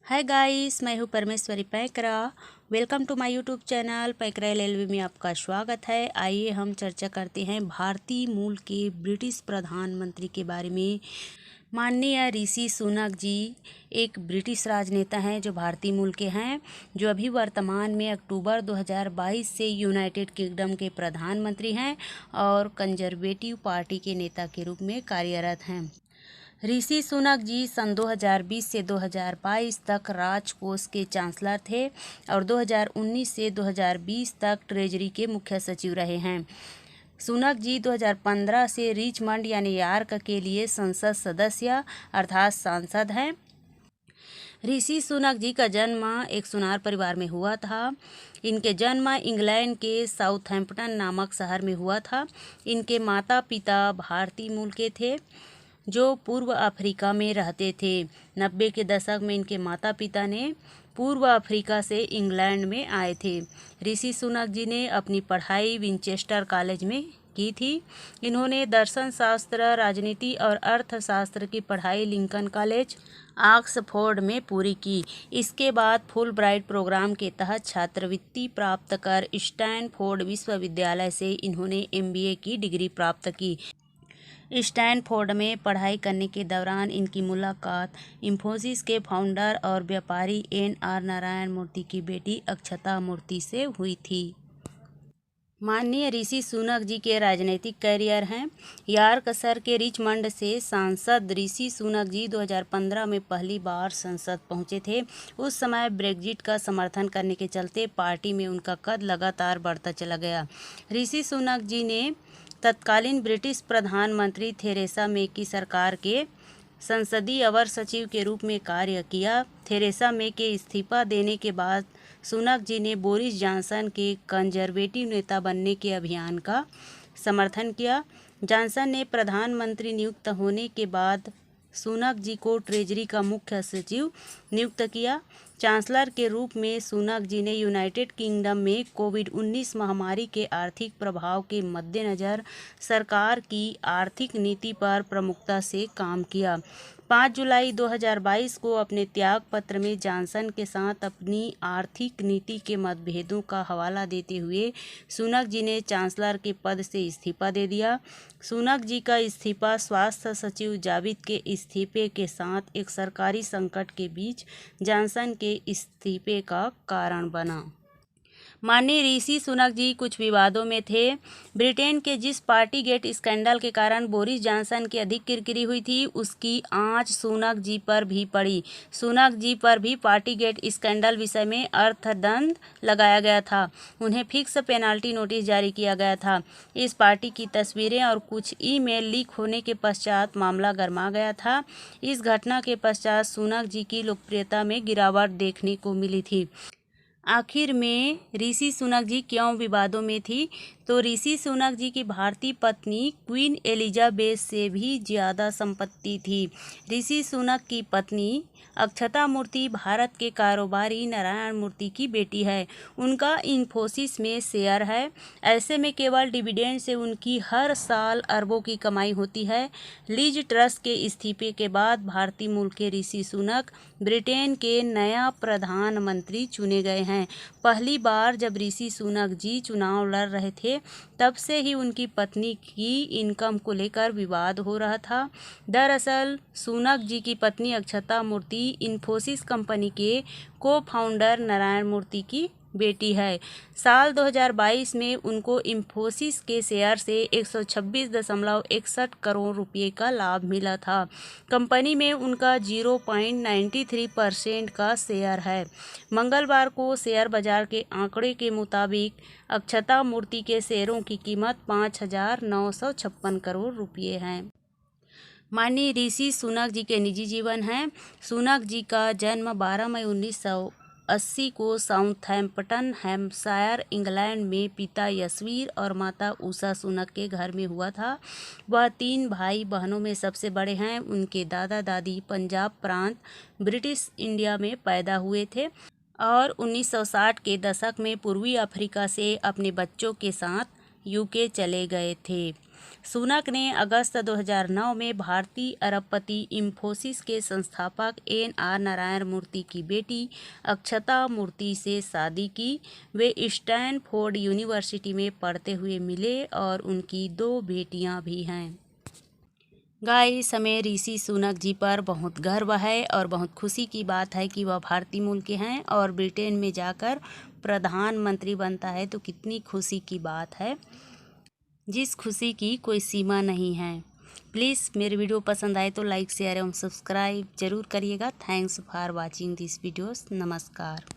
हाय guys, मैं हूँ Parmeshwari Paikra. Welcome to my YouTube channel Paikra LLB में आपका स्वागत है। आइए हम चर्चा करते हैं भारतीय मूल के ब्रिटिश प्रधानमंत्री के बारे में। माननीय ऋषि सुनक जी एक ब्रिटिश राजनेता हैं जो भारतीय मूल के हैं, जो अभी वर्तमान में अक्टूबर 2022 से यूनाइटेड किंगडम के प्रधानमंत्री हैं और कंजर्वेटिव पार्टी के नेता के रूप में कार्यरत हैं। ऋषि सुनक जी सन 2020 से 2022 तक राजकोष के चांसलर थे और 2019 से 2020 तक ट्रेजरी के मुख्य सचिव रहे हैं। सुनक जी 2015 से रिचमंड यानी यॉर्क के लिए संसद सदस्य अर्थात सांसद हैं। ऋषि सुनक जी का जन्म एक सुनार परिवार में हुआ था। इनके जन्म इंग्लैंड के साउथहैम्पटन नामक शहर में हुआ था। इनके माता पिता भारतीय मूल के थे जो पूर्व अफ्रीका में रहते थे। 90 के दशक में इनके माता पिता ने पूर्व अफ्रीका से इंग्लैंड में आए थे। ऋषि सुनक जी ने अपनी पढ़ाई विंचेस्टर कॉलेज में की थी। इन्होंने दर्शन शास्त्र, राजनीति और अर्थशास्त्र की पढ़ाई लिंकन कॉलेज ऑक्सफोर्ड में पूरी की। इसके बाद फुल ब्राइट प्रोग्राम के तहत छात्रवृत्ति प्राप्त कर स्टैनफोर्ड विश्वविद्यालय से इन्होंने MBA की डिग्री प्राप्त की। स्टैनफोर्ड में पढ़ाई करने के दौरान इनकी मुलाकात इंफोसिस के फाउंडर और व्यापारी NR नारायण मूर्ति की बेटी अक्षता मूर्ति से हुई थी। माननीय ऋषि सुनक जी के राजनीतिक करियर हैं। यॉर्कशर के रिचमंड से सांसद ऋषि सुनक जी 2015 में पहली बार संसद पहुंचे थे। उस समय ब्रेग्जिट का समर्थन करने के चलते पार्टी में उनका कद लगातार बढ़ता चला गया। ऋषि सुनक जी ने तत्कालीन ब्रिटिश प्रधानमंत्री थेरेसा मे की सरकार के संसदीय अवर सचिव के रूप में कार्य किया। थेरेसा मे के इस्तीफा देने के बाद सुनक जी ने बोरिस जॉनसन के कंजर्वेटिव नेता बनने के अभियान का समर्थन किया। जॉनसन ने प्रधानमंत्री नियुक्त होने के बाद सुनक जी को ट्रेजरी का मुख्य सचिव नियुक्त किया। चांसलर के रूप में सुनक जी ने यूनाइटेड किंगडम में कोविड-19 महामारी के आर्थिक प्रभाव के मद्देनज़र सरकार की आर्थिक नीति पर प्रमुखता से काम किया। 5 जुलाई 2022 को अपने त्याग पत्र में जॉनसन के साथ अपनी आर्थिक नीति के मतभेदों का हवाला देते हुए सुनक जी ने चांसलर के पद से इस्तीफा दे दिया। सुनक जी का इस्तीफा स्वास्थ्य सचिव जाविद के इस्तीफे के साथ एक सरकारी संकट के बीच जॉनसन के इस्तीफे का कारण बना। माननीय ऋषि सुनक जी कुछ विवादों में थे। ब्रिटेन के जिस पार्टी गेट स्कैंडल के कारण बोरिस जॉनसन की अधिक किरकिरी हुई थी, उसकी आंच सुनक जी पर भी पड़ी। सुनक जी पर भी पार्टी गेट स्कैंडल विषय में अर्थदंड लगाया गया था। उन्हें फिक्स पेनाल्टी नोटिस जारी किया गया था। इस पार्टी की तस्वीरें और कुछ ईमेल लीक होने के पश्चात मामला गरमा गया था। इस घटना के पश्चात सुनक जी की लोकप्रियता में गिरावट देखने को मिली थी। आखिर में ऋषि सुनक जी क्यों विवादों में थी? तो ऋषि सुनक जी की भारतीय पत्नी क्वीन एलिजाबेथ से भी ज़्यादा संपत्ति थी। ऋषि सुनक की पत्नी अक्षता मूर्ति भारत के कारोबारी नारायण मूर्ति की बेटी है। उनका इंफोसिस में शेयर है। ऐसे में केवल डिविडेंड से उनकी हर साल अरबों की कमाई होती है। लीज ट्रस्ट के इस्तीफे के बाद भारतीय मूल के ऋषि सुनक ब्रिटेन के नया प्रधानमंत्री चुने गए हैं। पहली बार जब ऋषि सुनक जी चुनाव लड़ रहे थे, तब से ही उनकी पत्नी की इनकम को लेकर विवाद हो रहा था। दरअसल सुनक जी की पत्नी अक्षता मूर्ति इंफोसिस कंपनी के को-फाउंडर नारायण मूर्ति की बेटी है। साल 2022 में उनको इंफोसिस के शेयर से 126.61 करोड़ रुपये का लाभ मिला था। कंपनी में उनका 0.93% का शेयर है। मंगलवार को शेयर बाजार के आंकड़े के मुताबिक अक्षता मूर्ति के शेयरों की कीमत 5,956 करोड़ रुपये है। माननीय ऋषि सुनक जी के निजी जीवन हैं। सुनक जी का जन्म 12 मई 1980 को साउथहैम्पटन, हैम्पशायर, इंग्लैंड में पिता यशवीर और माता उषा सुनक के घर में हुआ था। वह 3 भाई बहनों में सबसे बड़े हैं। उनके दादा दादी पंजाब प्रांत ब्रिटिश इंडिया में पैदा हुए थे और 1960 के दशक में पूर्वी अफ्रीका से अपने बच्चों के साथ UK चले गए थे। सुनक ने अगस्त 2009 में भारतीय अरबपति इंफोसिस के संस्थापक एन.आर. नारायण मूर्ति की बेटी अक्षता मूर्ति से शादी की। वे स्टैनफोर्ड यूनिवर्सिटी में पढ़ते हुए मिले और उनकी 2 बेटियां भी हैं। गाइस, हमें ऋषि सुनक जी पर बहुत गर्व है और बहुत खुशी की बात है कि वह भारतीय मूल के हैं और ब्रिटेन में जाकर प्रधानमंत्री बनता है तो कितनी खुशी की बात है, जिस खुशी की कोई सीमा नहीं है। प्लीज़ मेरे वीडियो पसंद आए तो लाइक शेयर एवं सब्सक्राइब जरूर करिएगा। Thanks for watching this videos. नमस्कार।